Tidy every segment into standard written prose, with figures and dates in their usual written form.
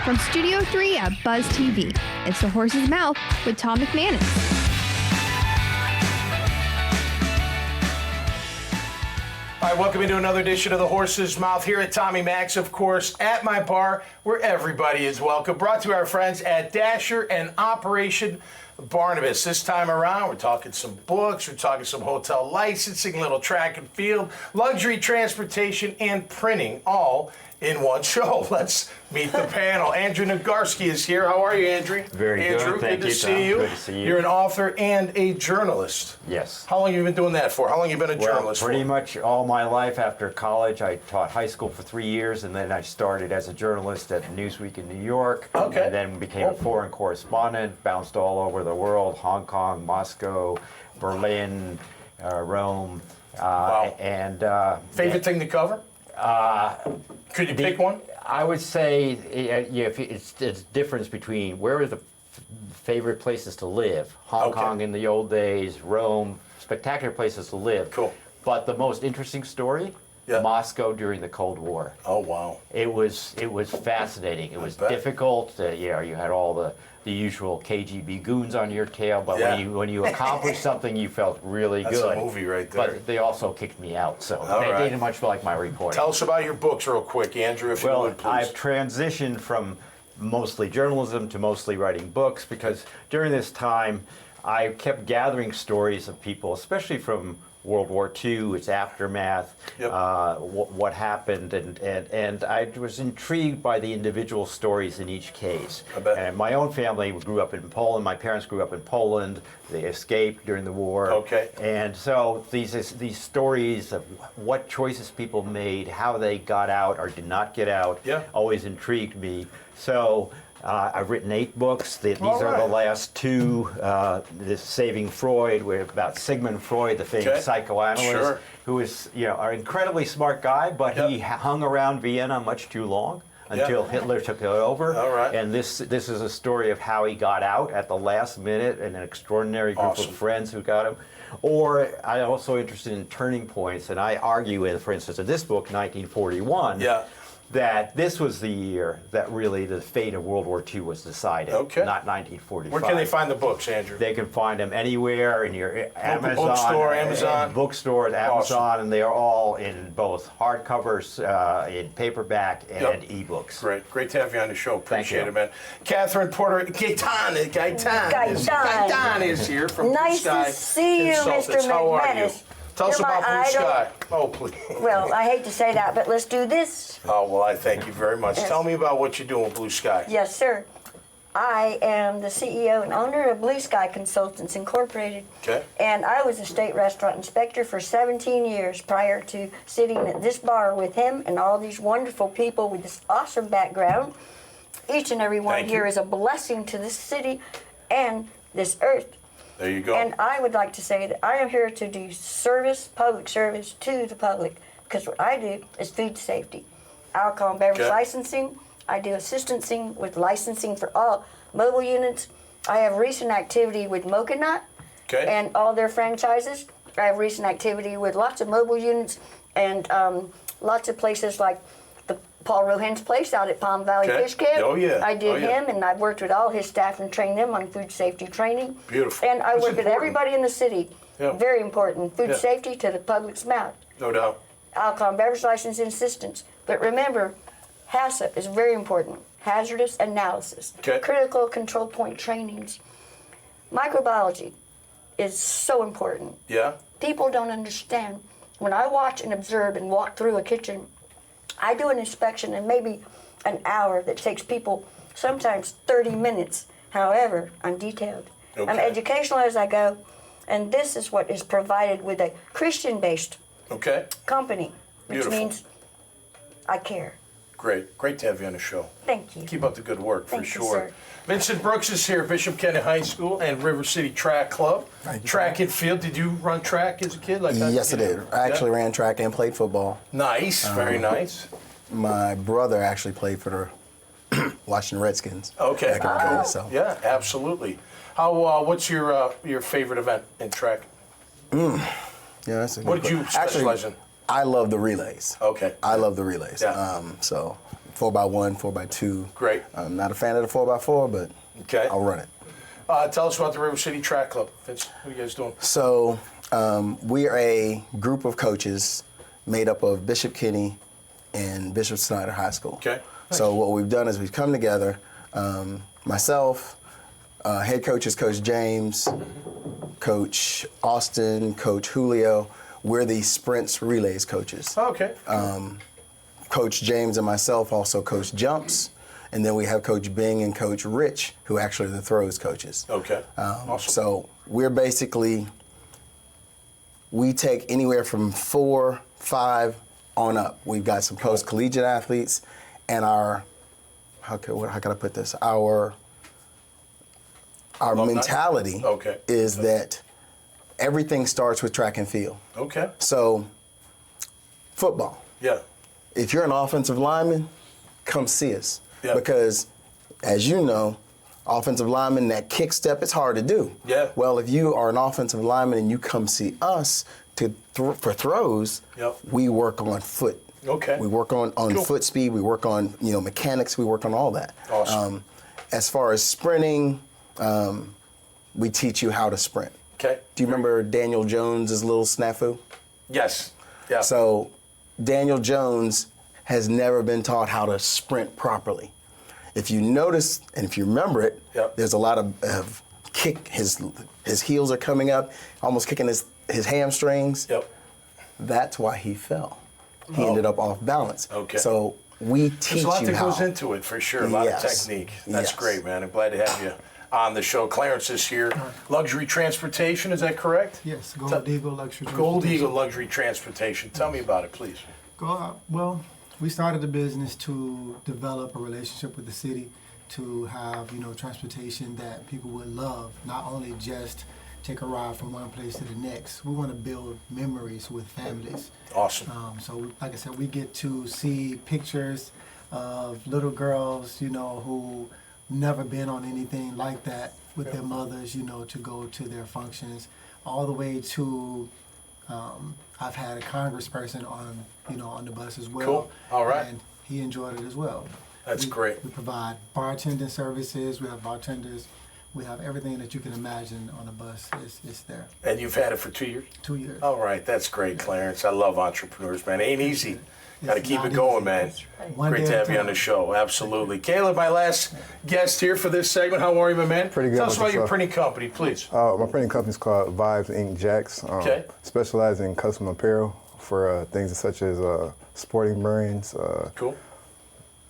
From Studio 3 at Buzz TV, it's The Horse's Mouth with Tom McManus. All right, welcome into another edition of The Horse's Mouth here at Tommy Mac's, of course, at my bar, where everybody is welcome. Brought to our friends at Dasher and Operation Barnabas. This time around, we're talking some books, we're talking some hotel licensing, a little track and field, luxury transportation, and printing, all in one show. Let's meet the panel. Andrew Nagorski is here. How are you, Andrew? Very good. Andrew, Thank good you, to see you. Good to see you. You're an author and a journalist. Yes. How long have you been doing that for? How long have you been a journalist Pretty for? much all my life. After college, I taught high school for 3 years, and then I started as a journalist at Newsweek in New York. Okay. And then became a foreign correspondent, bounced all over the world, Hong Kong, Moscow, Berlin, Rome. Wow. And Favorite thing to cover? Could you pick one? I would say it's the difference between where are the favorite places to live. Hong Kong in the old days, Rome, spectacular places to live. Cool. But the most interesting story, Moscow during the Cold War. Oh, wow. It was fascinating. It was difficult. You had all the usual KGB goons on your tail, but when you accomplished something, you felt really good. That's a movie right there. But they also kicked me out, so All they didn't much like my reporting. Tell us about your books real quick, Andrew, if you would, please. I've transitioned from mostly journalism to mostly writing books because during this time, I kept gathering stories of people, especially from World War II, its aftermath, what happened, and I was intrigued by the individual stories in each case. I bet. And my own family grew up in Poland. My parents grew up in Poland. They escaped during the war. Okay. And so these stories of what choices people made, how they got out or did not get out, always intrigued me. So I've written 8 books. These are the last 2. This Saving Freud, about Sigmund Freud, the famous psychoanalyst, who was an incredibly smart guy, but he hung around Vienna much too long until Hitler took it over. And this is a story of how he got out at the last minute, and an extraordinary group of friends who got him. Or I'm also interested in turning points, and I argue for instance, in this book, 1941. That this was the year that really the fate of World War II was decided, not 1945. Where can they find the books, Andrew? They can find them anywhere in your Amazon, bookstores, Amazon, and they are all in both hardcovers, in paperback, and ebooks. Great to have you on the show. Appreciate Thank you. it, man. Cathryn Porter-Gaitan is here from Blue Sky. Nice to see you, Mr. How are you? McManus. Tell us You're about my Blue idol. Sky. Oh, please. Well, I hate to say that, but let's do this. Oh, well, I thank you very much. Tell me about what you're doing with Blue Sky. Yes, sir. I am the CEO and owner of Blue Sky Consultants Incorporated. Okay. And I was a state restaurant inspector for 17 years prior to sitting at this bar with him and all these wonderful people with this awesome background. Each and every one here is a blessing to this city and this earth. There you go. And I would like to say that I am here to do service, public service to the public, because what I do is food safety, alcohol and beverage licensing. I do assistancing with licensing for all mobile units. I have recent activity with Mocha Nut and all their franchises. I have recent activity with lots of mobile units and lots of places like the Paul Rohan's place out at Palm Valley Fish Camp. I did him, and I've worked with all his staff and trained them on food safety training. Beautiful. And I work with everybody in the city. Very important. Food safety to the public's mouth. No doubt. Alcohol and beverage license assistance. But remember, HACCP is very important. Hazardous analysis. Critical control point trainings. Microbiology is so important. People don't understand. When I watch and observe and walk through a kitchen, I do an inspection in maybe an hour that takes people sometimes 30 minutes. However, I'm detailed. I'm educational as I go, and this is what is provided with a Christian-based company, which means I care. Great to have you on the show. Thank you. Keep up the good work, for sure. Sir. Vincent Brooks is here, Bishop Kennedy High School and River City Track Club. Track and field. Did you run track as a kid? Yes, I did. I actually ran track and played football. Nice, very nice. My brother actually played for the Washington Redskins. Okay, back in the day, so. Yeah, absolutely. How? What's your favorite event in track? Yeah, that's a good What did you question. specialize in? I love the relays. Okay. I love the relays. Yeah. So 4x1, 4x2. Great. I'm not a fan of the 4x4, but I'll run it. Tell us about the River City Track Club. Vince, what are you guys doing? So we are a group of coaches made up of Bishop Kenny and Bishop Snyder High School. Okay. Nice. So what we've done is we've come together, myself, head coaches, Coach James, Coach Austin, Coach Julio. We're the sprints relays coaches. Okay. Coach James and myself also coach jumps. And then we have Coach Bing and Coach Rich, who actually are the throws coaches. Okay. Awesome. So we're basically, we take anywhere from 4, 5 on up. We've got some post-collegiate athletes, and our, how can I put this? Our mentality is that everything starts with track and field. Okay. So, football. Yeah. If you're an offensive lineman, come see us. Yeah. Because, as you know, offensive lineman, that kick step, it's hard to do. Yeah. Well, if you are an offensive lineman and you come see us for throws, we work on foot. Okay. We work on foot speed. We work on mechanics. We work on all that. Awesome. As far as sprinting, we teach you how to sprint. Okay. Do you remember Daniel Jones's little snafu? Yes. Yeah. So Daniel Jones has never been taught how to sprint properly. If you notice, and if you remember it, there's a lot of kick. His heels are coming up, almost kicking his hamstrings. Yep. That's why he fell. He ended up off balance. Okay. So we teach you how. There's a lot that goes into it, for sure. A lot of technique. That's great, man. I'm glad to have you on the show. Clarence is here. Luxury Transportation, is that correct? Yes, Gold Eagle Luxury Transportation. Gold Eagle Luxury Transportation. Tell me about it, please. Well, we started the business to develop a relationship with the city, to have transportation that people would love, not only just take a ride from one place to the next. We want to build memories with families. Awesome. So, like I said, we get to see pictures of little girls, who never been on anything like that with their mothers, to go to their functions, all the way to I've had a congressperson on the bus as well. Cool. All right. And he enjoyed it as well. That's great. We provide bartending services. We have bartenders. We have everything that you can imagine on a bus is there. And you've had it for 2 years? 2 years. All right. That's great, Clarence. I love entrepreneurs, man. It ain't easy. Got to keep it going, man. Great to have you on the show. Absolutely. Caleb, my last guest here for this segment. How are you, my man? Pretty good. Tell us about your printing company, please. My printing company is called Vibes Ink Jacks. Specialize in custom apparel for things such as sporting brands,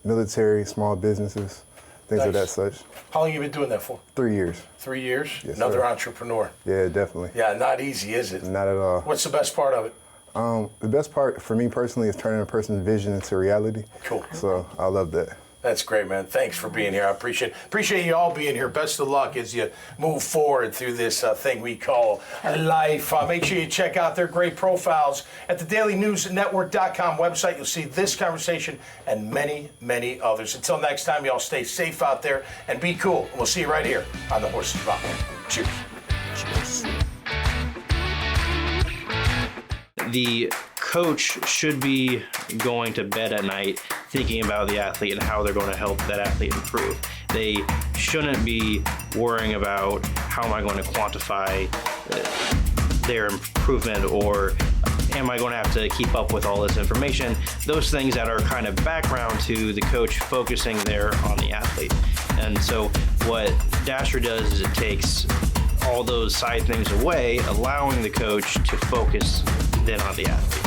military, small businesses, things of that such. How long have you been doing that for? 3 years. 3 years? Yes, Another sir. Entrepreneur. Yeah, definitely. Yeah, not easy, is it? Not at all. What's the best part of it? The best part for me personally is turning a person's vision into reality. Cool. So I love that. That's great, man. Thanks for being here. I appreciate you all being here. Best of luck as you move forward through this thing we call life. Make sure you check out their great profiles at the dailynewsnetwork.com website. You'll see this conversation and many, many others. Until next time, y'all stay safe out there and be cool. We'll see you right here on The Horse's Mouth. Cheers. Cheers. The coach should be going to bed at night thinking about the athlete and how they're going to help that athlete improve. They shouldn't be worrying about how am I going to quantify their improvement, or am I going to have to keep up with all this information? Those things that are kind of background to the coach focusing there on the athlete. And so what Dasher does is it takes all those side things away, allowing the coach to focus then on the athlete.